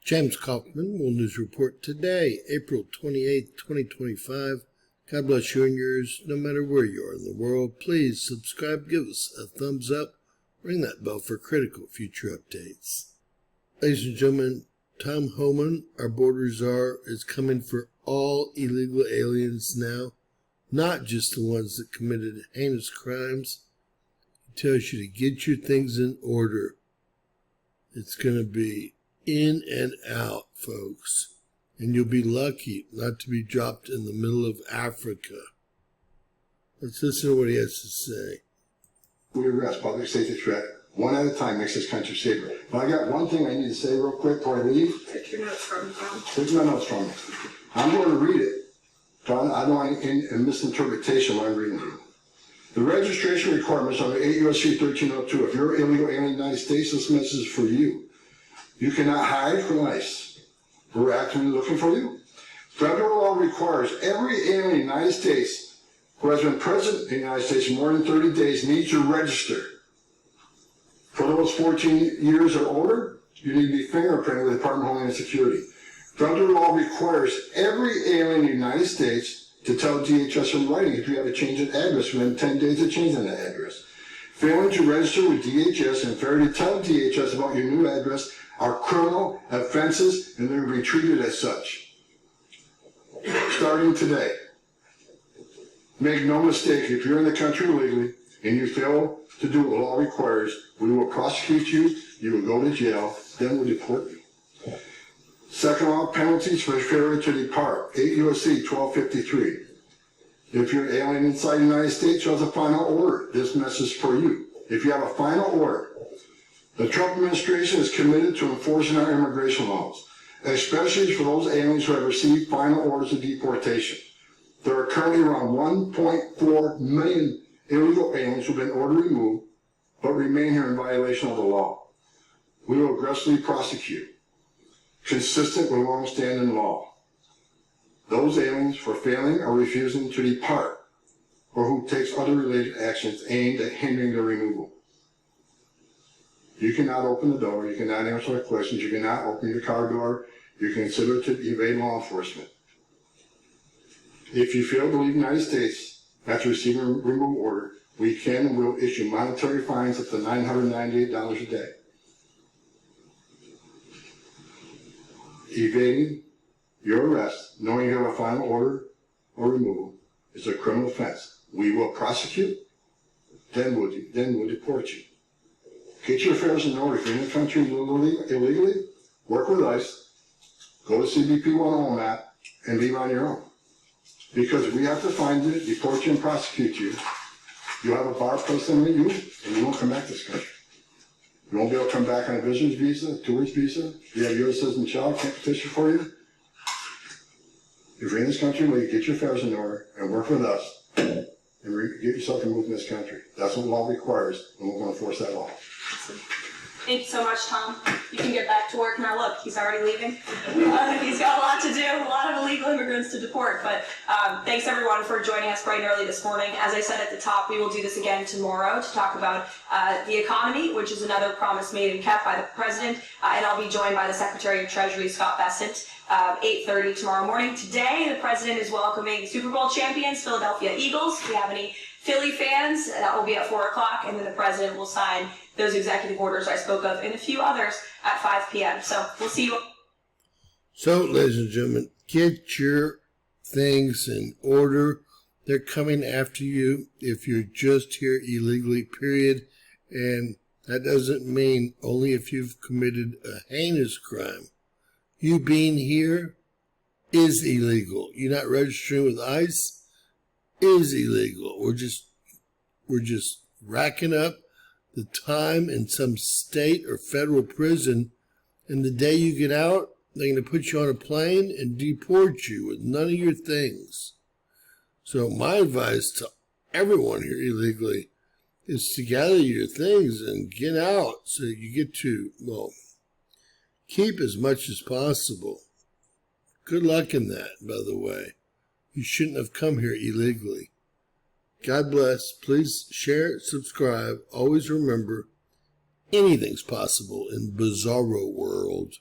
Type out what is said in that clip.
James Kaufman, World News Report today, April 28th, 2025. God bless you and yours, no matter where you are in the world. Please subscribe, give us a thumbs up, ring that bell for critical future updates. Ladies and gentlemen, Tom Homan, our border czar, is coming for all illegal aliens now, not just the ones that committed heinous crimes. He tells you to get your things in order. It's going to be in and out, folks. And you'll be lucky not to be dropped in the middle of Africa. Let's listen to what he has to say. We arrest public safety threat one at a time makes this country safer. But I got one thing I need to say real quick before I leave. Take your notes from me, Tom. Take my notes from me. I'm going to read it. I don't want any misinterpretation when I'm reading it. The registration requirements under 8 U.S.C. 1302. If you're illegal alien in the United States, this message is for you. You cannot hide from ICE. We're actively looking for you. Federal law requires every alien in the United States who has been present in the United States for more than 30 days needs to register. For those 14 years or older, you need to be fingerprinted with the Department of Homeland Security. Federal law requires every alien in the United States to tell DHS in writing if you have a change in address within 10 days of changing that address. Failing to register with DHS and failing to tell DHS about your new address are criminal offenses, and they're to be treated as such. Starting today, make no mistake, if you're in the country illegally and you fail to do what law requires, we will prosecute you, you will go to jail, then we'll deport you. Second law, penalties for failure to depart, 8 U.S.C. 1253. If you're an alien inside the United States, you have a final order. This message is for you. If you have a final order, the Trump administration is committed to enforcing our immigration laws, especially for those aliens who have received final orders of deportation. There are currently around 1.4 million illegal aliens who have been ordered removed, but remain here in violation of the law. We will aggressively prosecute, consistent with long-standing law, those aliens for failing or refusing to depart, or who takes other related actions aimed at hindering their removal. You cannot open the door, you cannot answer questions, you cannot open your car door, you can consider to evade law enforcement. If you fail to leave the United States after receiving a removal order, we can and will issue monetary fines up to $998 a day. Evading your arrest, knowing you have a final order or removal, is a criminal offense. We will prosecute, then we'll deport you. Get your affairs in order. If you're in the country illegally, work with ICE, go to CBP 101 map, and leave on your own. Because if we have to find you, deport you, and prosecute you, you'll have a bar placed on you, and you won't come back to this country. You won't be able to come back on a visitor's visa, tourist visa. If you have a U.S. citizen child, can't petition for you. If you're in this country, well, you get your affairs in order and work with us and get yourself removed from this country. That's what law requires, and we're going to enforce that law. Thank you so much, Tom. You can get back to work now. Look, he's already leaving. He's got a lot to do, a lot of illegal immigrants to deport. But thanks, everyone, for joining us bright and early this morning. As I said at the top, we will do this again tomorrow to talk about the economy, which is another promise made and kept by the president. And I'll be joined by the Secretary of Treasury, Scott Bessent, 8:30 tomorrow morning. Today, the president is welcoming Super Bowl champions, Philadelphia Eagles. If you have any Philly fans, that will be at 4 o'clock, and then the president will sign those executive orders I spoke of and a few others at 5 p.m. So we'll see you. So, ladies and gentlemen, get your things in order. They're coming after you if you're just here illegally, period. And that doesn't mean only if you've committed a heinous crime. You being here is illegal. You're not registering with ICE is illegal. We're just racking up the time in some state or federal prison, and the day you get out, they're going to put you on a plane and deport you with none of your things. So my advice to everyone here illegally is to gather your things and get out so you get to, well, keep as much as possible. Good luck in that, by the way. You shouldn't have come here illegally. God bless. Please share, subscribe. Always remember, anything's possible in Bizarro World.